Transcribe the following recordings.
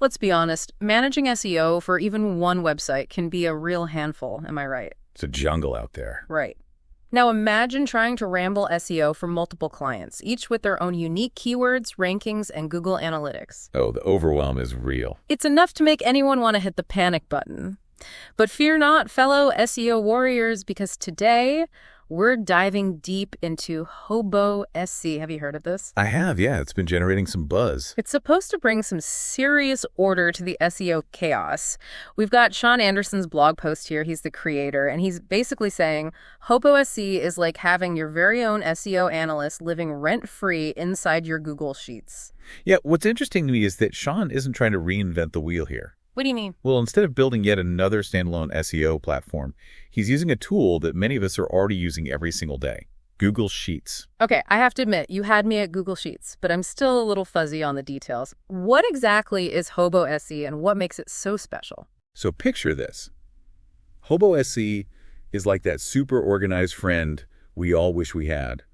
Let's be honest, managing SEO for even one website can be a real handful, am I right? It's a jungle out there. Right. Now imagine trying to ramble SEO for multiple clients, each with their own unique keywords, rankings, and Google Analytics. Oh, the overwhelm is real. It's enough to make anyone want to hit the panic button. But fear not, fellow SEO warriors, because today we're diving deep into Hobo SC. Have you heard of this? I have, yeah. It's been generating some buzz. It's supposed to bring some serious order to the SEO chaos. We've got Sean Anderson's blog post here. He's the creator, and he's basically saying Hobo SC is like having your very own SEO analyst living rent-free inside your Google Sheets. Yeah, what's interesting to me is that Sean isn't trying to reinvent the wheel here. What do you mean? Well, instead of building yet another standalone SEO platform, he's using a tool that many of us are already using every single day, Google Sheets. Okay, I have to admit, you had me at Google Sheets, but I'm still a little fuzzy on the details. What exactly is Hobo SC and what makes it so special? So picture this. Hobo SC is like that super organized friend we all wish we had,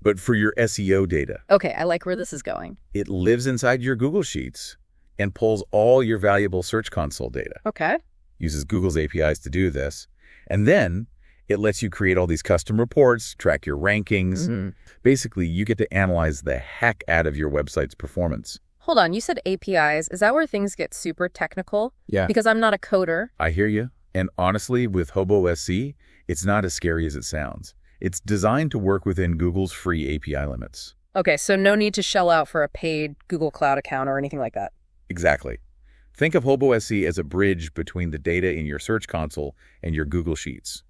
but for your SEO data. Okay, I like where this is going. It lives inside your Google Sheets and pulls all your valuable Search Console data. Okay. Uses Google's APIs to do this. And then it lets you create all these custom reports, track your rankings. Basically, you get to analyze the heck out of your website's performance. Hold on, you said APIs. Is that where things get super technical? Yeah. Because I'm not a coder. I hear you. And honestly, with Hobo SC, it's not as scary as it sounds. It's designed to work within Google's free API limits. Okay, so no need to shell out for a paid Google Cloud account or anything like that. Exactly. Think of Hobo SC as a bridge between the data in your Search Console and your Google Sheets.